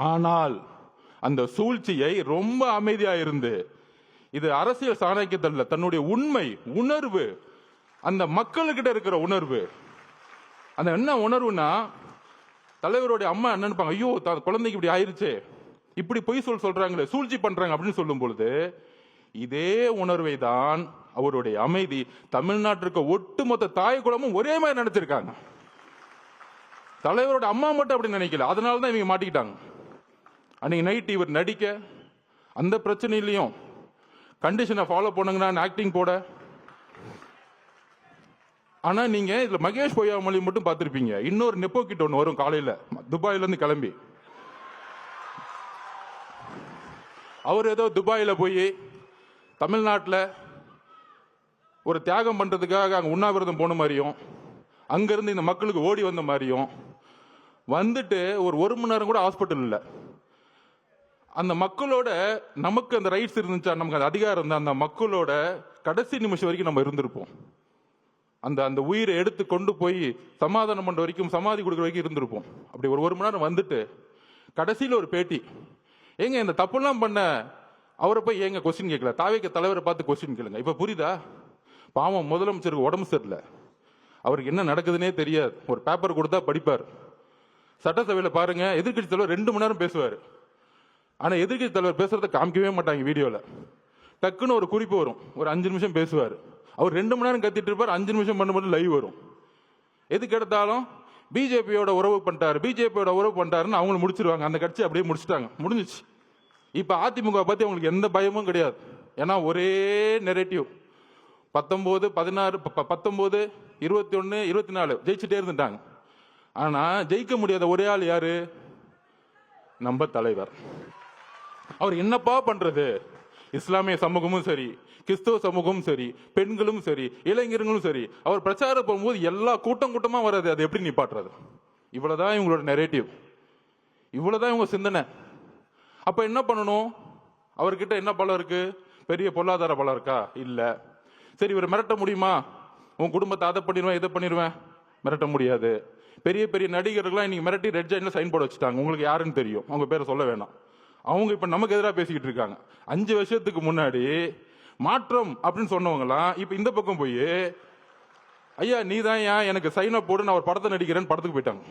ஆனால் அந்த சூழ்ச்சியை ரொம்ப அமைதியா இருந்து, இது அரசியல் சாணக்கியத்தில் தன்னுடைய உண்மை உணர்வு, அந்த மக்களுக்கிட்ட இருக்கிற உணர்வு, அந்த என்ன உணர்வுனா, தலைவருடைய அம்மா என்ன நினைப்பாங்க, ஐயோ குழந்தைக்கு இப்படி ஆயிருச்சு, இப்படி பொய் சொல்றாங்களே, சூழ்ச்சி பண்றாங்க அப்படின்னு சொல்லும் பொழுது, இதே உணர்வை தான் அவருடைய அமைதி தமிழ்நாட்டிற்கு ஒட்டுமொத்த தாய் குலமும் ஒரே மாதிரி நினைச்சிருக்காங்க. தலைவரோட அம்மா மட்டும் அப்படி நினைக்கல, அதனாலதான் இவங்க மாட்டிக்கிட்டாங்க. அன்னைக்கு நைட் இவர் நடிக்க, அந்த பிரச்சனையிலையும் கண்டிஷனை ஃபாலோ பண்ணுங்கன்னா ஆக்டிங் போட. ஆனா நீங்க இதுல மகேஷ் பொய்யாமொழி மட்டும் பார்த்திருப்பீங்க. இன்னொரு நெப்போ கிட்ட ஒன்று வரும் காலையில, துபாயில இருந்து கிளம்பி. அவர் ஏதோ துபாயில போய் தமிழ்நாட்டில் ஒரு தியாகம் பண்றதுக்காக அங்க உண்ணாவிரதம் போன மாதிரியும், அங்கிருந்து இந்த மக்களுக்கு ஓடி வந்த மாதிரியும் வந்துட்டு ஒரு மணி நேரம் கூட ஹாஸ்பிட்டல் இல்லை. அந்த மக்களோட நமக்கு அந்த ரைட்ஸ் இருந்துச்சா, நமக்கு அந்த அதிகாரம் இருந்தா, அந்த மக்களோட கடைசி நிமிஷம் வரைக்கும் நம்ம இருந்திருப்போம். அந்த அந்த உயிரை எடுத்து கொண்டு போய் சமாதானம் பண்ற வரைக்கும், சமாதி கொடுக்குற வரைக்கும் இருந்திருப்போம். அப்படி ஒரு மணி நேரம் வந்துட்டு கடைசியில் ஒரு பேட்டி, ஏங்க இந்த தப்புலாம் பண்ண அவரை போய் ஏங்க கொஸ்டின் கேட்கல, தாவேக்க தலைவரை பார்த்து கொஸ்டின் கேளுங்க. இப்ப புரியுதா? பாவம் முதலமைச்சருக்கு உடம்பு சரியில்லை, அவருக்கு என்ன நடக்குதுன்னே தெரியாது, ஒரு பேப்பர் கொடுத்தா படிப்பார். சட்டசபையில பாருங்க, எதிர்கட்சி தலைவர் 2 மணி நேரம் பேசுவார். ஆனா எதிர்கட்சி தலைவர் பேசுறத காமிக்கவே மாட்டாங்க வீடியோல. டக்குன்னு ஒரு குறிப்பு வரும், ஒரு 5 நிமிஷம் பேசுவார். அவர் 2 மணி நேரம் கத்திட்டு இருப்பார், 5 நிமிஷம் பண்ண மட்டும் லைவ் வரும். எதுக்கு எடுத்தாலும் பிஜேபியோட உறவு பண்ணிட்டாருன்னு அவங்க முடிச்சிருவாங்க. அந்த கட்சி அப்படியே முடிச்சுட்டாங்க, முடிஞ்சிச்சு. இப்ப அதிமுக பத்தி அவங்களுக்கு எந்த பயமும் கிடையாது. ஏன்னா ஒரே நெரேட்டிவ், 19, 16, 19, 21, 24 ஜெயிச்சுட்டே இருந்துட்டாங்க. ஆனா ஜெயிக்க முடியாத ஒரே ஆள் யாரு? நம்ம தலைவர். அவர் என்னப்பா பண்றது? இஸ்லாமிய சமூகமும் சரி, கிறிஸ்தவ சமூகமும் சரி, பெண்களும் சரி, இளைஞர்களும் சரி, அவர் பிரச்சாரம் போகும்போது எல்லா கூட்டமா வராது. அது எப்படி நிப்பாட்டுறது? இவ்வளவுதான் இவங்களோட நெரேட்டிவ், இவ்வளவுதான் இவங்க சிந்தனை. அப்ப என்ன பண்ணணும்? அவர்கிட்ட என்ன பலம் இருக்கு? பெரிய பொருளாதார பலம் இருக்கா? இல்ல. சரி, இவர் மிரட்ட முடியுமா? உன் குடும்பத்தை அதை பண்ணிடுவேன், இதை பண்ணிடுவேன். மிரட்ட முடியாது. பெரிய பெரிய நடிகர்கள்லாம் இன்னைக்கு மிரட்டி ரெட் ஜெயின்ல சைன் போட வச்சுட்டாங்க. உங்களுக்கு யாருன்னு தெரியும், அவங்க பேரை சொல்ல வேணாம். அவங்க இப்ப நமக்கு எதிராக பேசிக்கிட்டு இருக்காங்க. 5 வருஷத்துக்கு முன்னாடி மாற்றம் அப்படின்னு சொன்னவங்களாம் இப்ப இந்த பக்கம் போய், ஐயா நீதான் ஏன் எனக்கு சைன் அப் போடு, நான் ஒரு படத்தை நடிக்கிறேன்னு படத்துக்கு போயிட்டாங்க.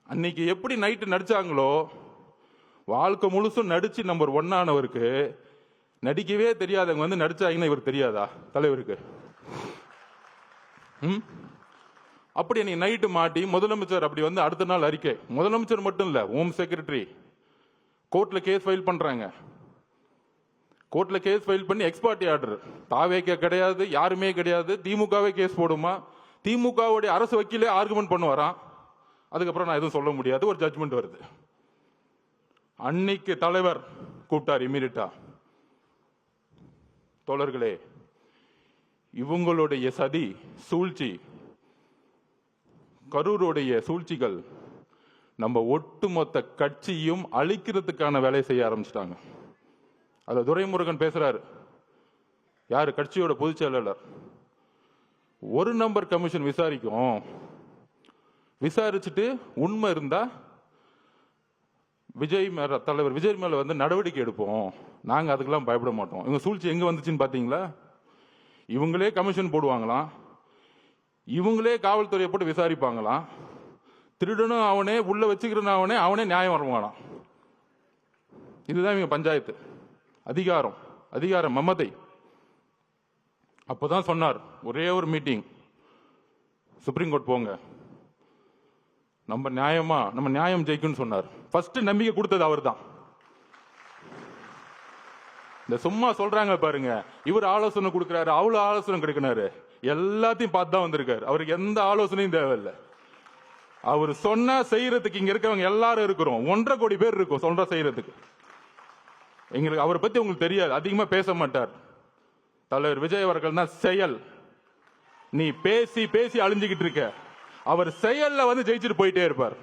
அன்னைக்கு எப்படி நைட்டு நடிச்சாங்களோ, வாழ்க்கை முழுசும் நடிச்சு நம்பர் 1 ஆனவருக்கு நடிக்கவே தெரியாதவங்க வந்து நடிச்சாங்கன்னா இவர் தெரியாதா தலைவருக்கு? அப்படி அன்னைக்கு நைட்டு மாட்டி முதலமைச்சர் அப்படி வந்து அடுத்த நாள் அறிக்கை, முதலமைச்சர் மட்டும் இல்ல, ஹோம் செக்ரட்டரி கோர்ட்ல கேஸ் ஃபைல் பண்றாங்க. கோர்ட்ல கேஸ் ஃபைல் பண்ணி எக்ஸ்பார்ட்டி ஆர்டர். தாவேக்க கிடையாது, யாருமே கிடையாது, திமுகவே கேஸ் போடுமா, திமுகவுடைய அரசு வக்கீலே ஆர்குமெண்ட் பண்ணுவாராம். அதுக்கப்புறம் நான் எதுவும் சொல்ல முடியாது, ஒரு ஜட்மெண்ட் வருது. அன்னைக்கு தலைவர் கூப்பிட்டார் இமீடியட்டா, தோழர்களே இவங்களுடைய சதி சூழ்ச்சி, கரூருடைய சூழ்ச்சிகள் நம்ம ஒட்டுமொத்த கட்சியும் அழிக்கிறதுக்கான வேலையை செய்ய ஆரம்பிச்சிட்டாங்க. அத துரைமுருகன் பேசுறாரு, யாரு? கட்சியோட பொதுச் செயலாளர். 1 நம்பர் கமிஷன் விசாரிக்கும், விசாரிச்சுட்டு உண்மை இருந்தா தலைவர் விஜய் மேல வந்து நடவடிக்கை எடுப்போம், நாங்க அதுக்கெல்லாம் பயப்பட மாட்டோம். இவங்க சூழ்ச்சி எங்க வந்துச்சுன்னு பாத்தீங்களா? இவங்களே கமிஷன் போடுவாங்களாம், இவங்களே காவல்துறையை போட்டு விசாரிப்பாங்களாம், திருடனும் அவனே, உள்ள வச்சுக்கிறனும் அவனே, அவனே நியாயம் வருவானாம். இதுதான் இவங்க பஞ்சாயத்து. அதிகாரம் மமதை. அப்பதான் சொன்னார், ஒரே ஒரு மீட்டிங், சுப்ரீம் கோர்ட் போங்க, நம்ம நியாயம் ஜெயிக்கும்னு சொன்னார். ஃபர்ஸ்ட் நம்பிக்கை கொடுத்தது அவர் தான். இந்த சும்மா சொல்றாங்க பாருங்க, இவர் ஆலோசனை கொடுக்கிறாரு, அவ்வளவு ஆலோசனை கிடைக்கிறாரு, எல்லாத்தையும் பார்த்து தான் வந்திருக்காரு. அவருக்கு எந்த ஆலோசனையும் தேவையில்லை. அவர் சொன்னா செய்யறதுக்கு இங்க இருக்கவங்க எல்லாரும் இருக்கிறோம், 1.5 கோடி பேர் இருக்கும் சொல்ற செய்யறதுக்கு. எங்களுக்கு அவரை பத்தி உங்களுக்கு தெரியாது, அதிகமா பேச மாட்டார். தலைவர் விஜய் அவர்கள் தான் செயல். நீ பேசி பேசி அழிஞ்சுக்கிட்டு இருக்க, அவர் செயல்ல வந்து ஜெயிச்சுட்டு போயிட்டே இருப்பார்.